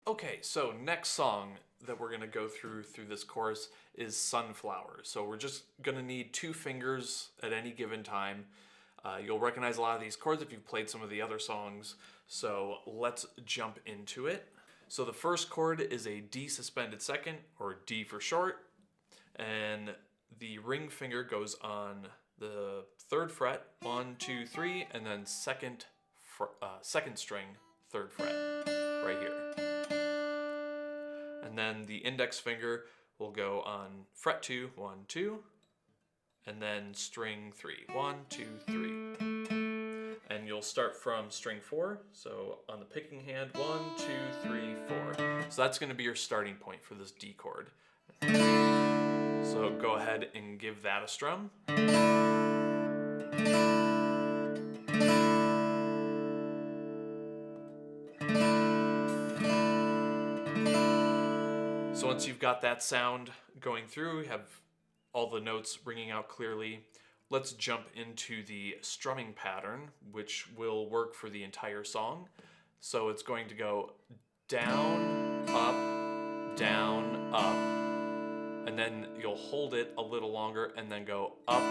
Okay, so next song that we're gonna go through this course is Sunflower. So we're just gonna need two fingers at any given time. You'll recognize a lot of these chords if you've played some of the other songs. So let's jump into it. So the first chord is a D suspended second, or D for short, and the ring finger goes on the third fret, 1, 2, 3, and then second string, third fret, right here. And then the index finger will go on fret 2, 1, 2, and then string 3, 1, 2, 3. And you'll start from string 4, so on the picking hand, 1, 2, 3, 4. So that's going to be your starting point for this D chord. So go ahead and give that a strum. So once you've got that sound going through, you have all the notes ringing out clearly, let's jump into the strumming pattern, which will work for the entire song. So it's going to go down, up, and then you'll hold it a little longer and then go up,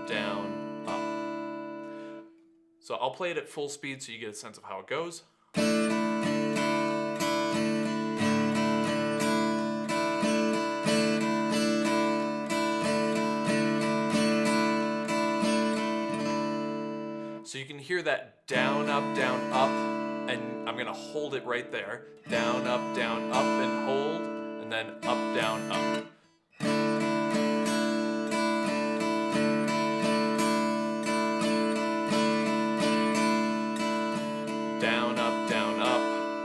down, up. So I'll play it at full speed so you get a sense of how it goes. So you can hear that down, up, and I'm gonna hold it right there. Down, up, and hold, and then up, down, up. Down, up, down, down,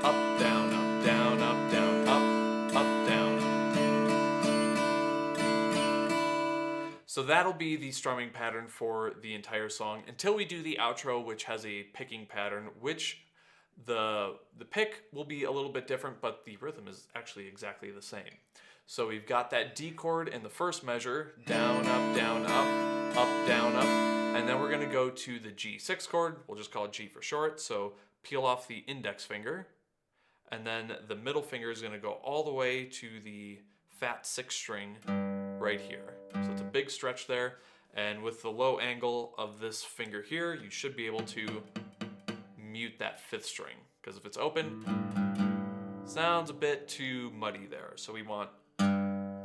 up, down. So that'll be the strumming pattern for the entire song until we do the outro, which has a picking pattern, which the pick will be a little bit different, but the rhythm is actually exactly the same. So we've got that D chord in the first measure, down, up, down, up, and then we're gonna go to the G6 chord. We'll just call it G for short. So peel off the index finger, and then the middle finger is gonna go all the way to the fat 6th string right here. So it's a big stretch there, and with the low angle of this finger here, you should be able to mute that 5th string, because if it's open, sounds a bit too muddy there. So we want, and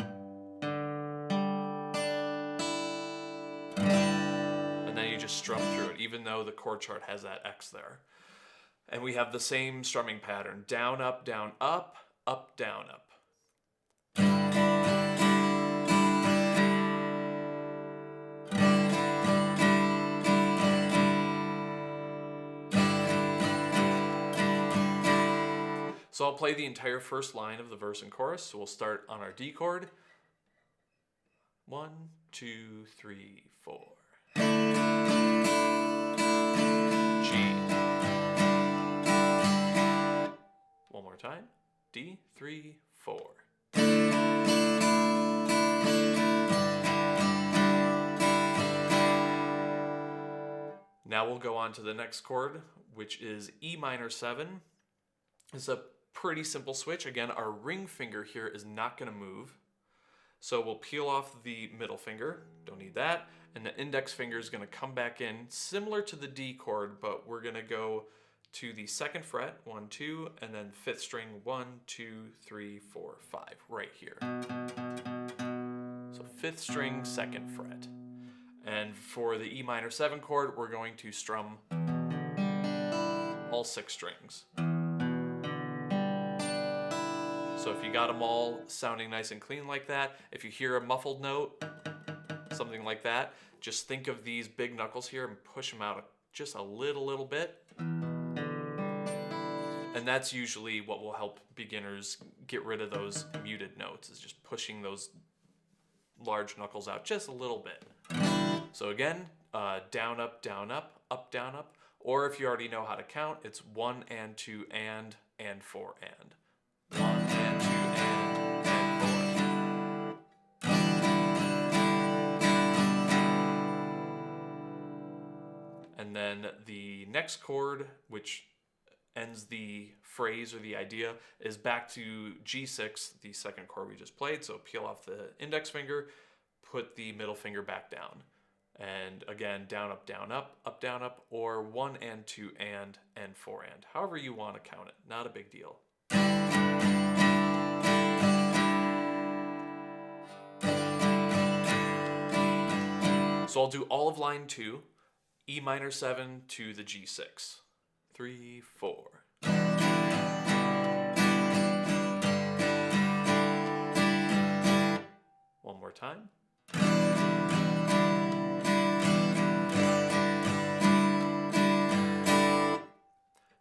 then you just strum through it, even though the chord chart has that X there. And we have the same strumming pattern, down, up, down, up, down, up. So I'll play the entire first line of the verse and chorus. So we'll start on our D chord. 1, 2, 3, 4. G. One more time. D, 3, 4. Now we'll go on to the next chord, which is E minor 7. It's a pretty simple switch. Again, our ring finger here is not going to move. So we'll peel off the middle finger, don't need that, and the index finger is going to come back in, similar to the D chord, but we're going to go to the 2nd fret, 1, 2, and then 5th string, 1, 2, 3, 4, 5, right here. So 5th string, 2nd fret. And for the E minor 7 chord, we're going to strum all 6 strings. So if you got them all sounding nice and clean like that, if you hear a muffled note, something like that, just think of these big knuckles here and push them out just a little bit. And that's usually what will help beginners get rid of those muted notes, is just pushing those large knuckles out just a little bit. So again, down, up, down, up, down, up. Or if you already know how to count, it's 1 and 2 and 4 and. 1 and 2 and 4. And then the next chord, which ends the phrase or the idea is back to G6, the second chord we just played. So peel off the index finger, put the middle finger back down. And again, down, up, down, up, or 1 and 2 and 4 and. However you want to count it, not a big deal. So I'll do all of line 2, E minor 7 to the G6. 3, 4. One more time.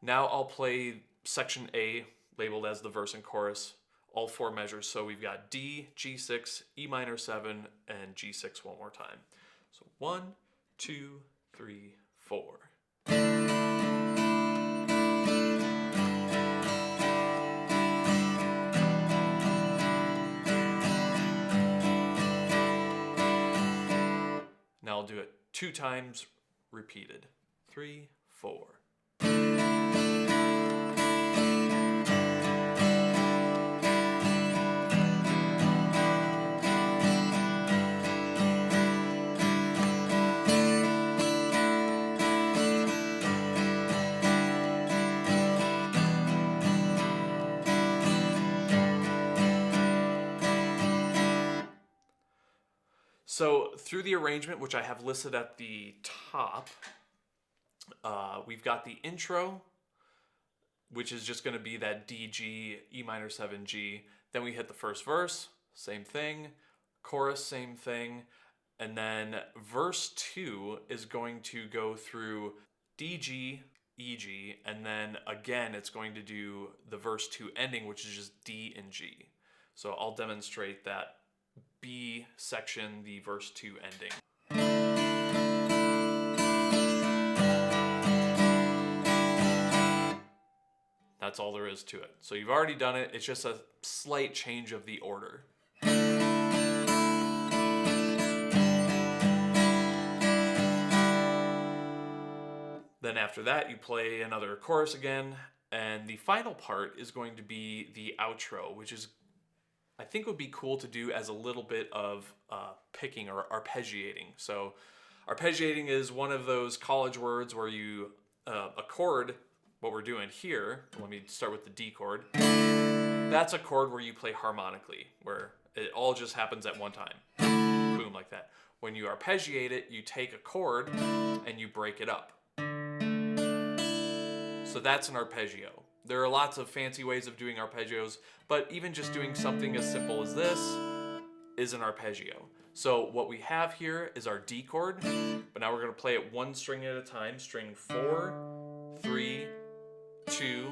Now I'll play section A, labeled as the verse and chorus, all 4 measures. So we've got D, G6, E minor 7, and G6 one more time. So 1, 2, 3, 4. Now I'll do it 2 times repeated. 3, 4. So through the arrangement, which I have listed at the top, we've got the intro, which is just going to be that D, G, E minor 7, G. Then we hit the first verse, same thing. Chorus, same thing. And then verse 2 is going to go through D, G, E, G, and then again it's going to do the verse 2 ending, which is just D and G. So I'll demonstrate that B section, the verse 2 ending. That's all there is to it. So you've already done it. It's just a slight change of the order. Then after that, you play another chorus again. And the final part is going to be the outro, which is, I think, would be cool to do as a little bit of picking or arpeggiating. So arpeggiating is one of those college words where you, a chord, what we're doing here, let me start with the D chord. That's a chord where you play harmonically, where it all just happens at one time. Boom, like that. When you arpeggiate it, you take a chord and you break it up. So that's an arpeggio. There are lots of fancy ways of doing arpeggios, but even just doing something as simple as this is an arpeggio. So what we have here is our D chord, but now we're going to play it one string at a time, string 4, 3, 2,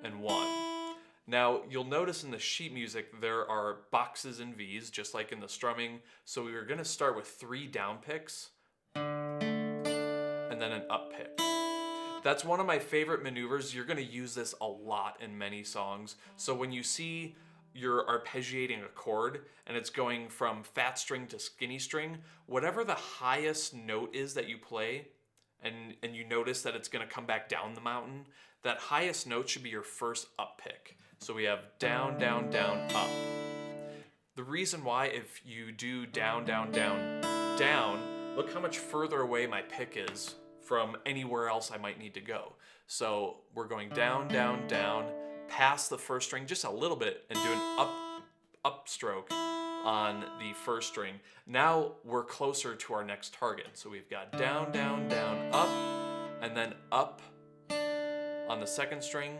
and 1. Now you'll notice in the sheet music there are boxes and V's, just like in the strumming. So we were going to start with 3 down picks and then an up pick. That's one of my favorite maneuvers. You're going to use this a lot in many songs. So when you see you're arpeggiating a chord and it's going from fat string to skinny string, whatever the highest note is that you play, and you notice that it's going to come back down the mountain, that highest note should be your first up pick. So we have down, down, down, up. The reason why, if you do down, down, down, down, look how much further away my pick is from anywhere else I might need to go. So we're going down, down, down, past the first string just a little bit and do an up stroke on the first string. Now we're closer to our next target. So we've got down, down, down, up, and then up on the second string,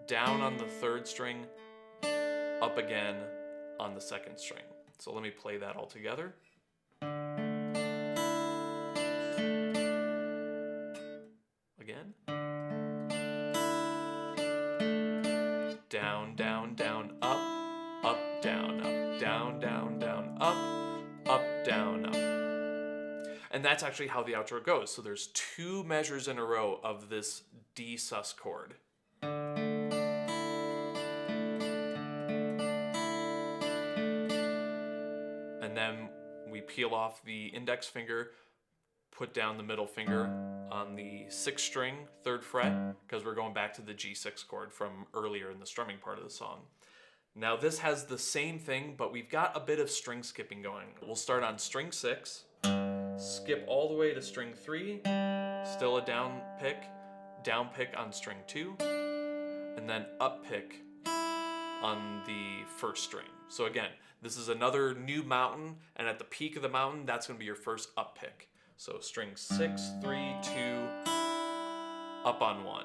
down on the third string, up again on the second string. So let me play that all together. Again. Down, down, down, up, down, down, down, up, down, up. And that's actually how the outro goes. So there's 2 measures in a row of this D sus chord. And then we peel off the index finger, put down the middle finger on the 6th string, 3rd fret, because we're going back to the G6 chord from earlier in the strumming part of the song. Now this has the same thing, but we've got a bit of string skipping going. We'll start on string 6, skip all the way to string 3, still a down pick on string 2, and then up pick on the 1st string. So again, this is another new mountain, and at the peak of the mountain, that's going to be your first up pick. So string 6, 3, 2, up on 1.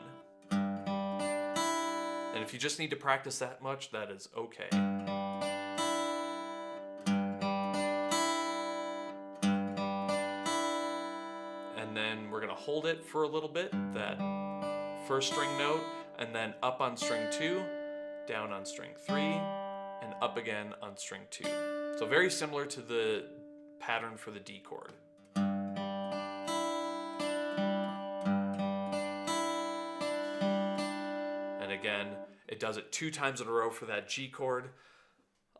And if you just need to practice that much, that is okay. And then we're going to hold it for a little bit, that 1st string note, and then up on string 2, down on string 3, and up again on string 2. So very similar to the pattern for the D chord. And again, it does it 2 times in a row for that G chord.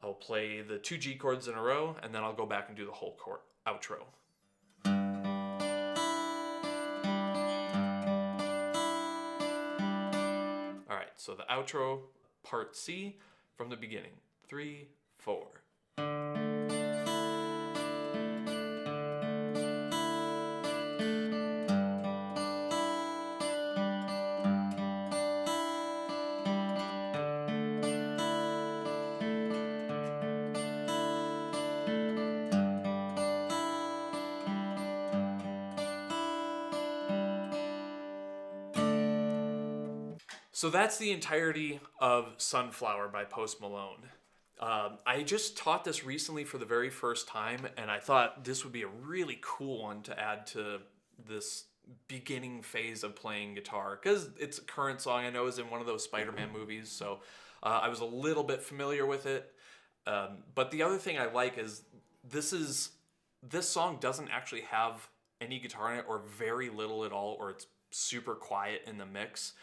I'll play the 2 G chords in a row, and then I'll go back and do the whole chord outro. All right, so the outro, part C, from the beginning. 3, 4. So that's the entirety of Sunflower by Post Malone. I just taught this recently for the very first time, and I thought this would be a really cool one to add to this beginning phase of playing guitar, because it's a current song. I know it's in one of those Spider-Man movies, so I was a little bit familiar with it. But the other thing I like is this song doesn't actually have any guitar in it, or very little at all, or it's super quiet in the mix.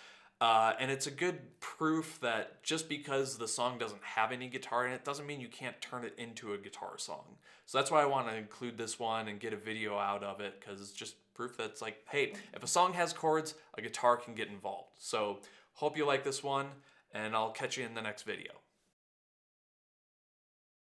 And it's a good proof that just because the song doesn't have any guitar in it doesn't mean you can't turn it into a guitar song. So that's why I want to include this one and get a video out of it, because it's just proof that it's like, hey, if a song has chords, a guitar can get involved. So hope you like this one, and I'll catch you in the next video.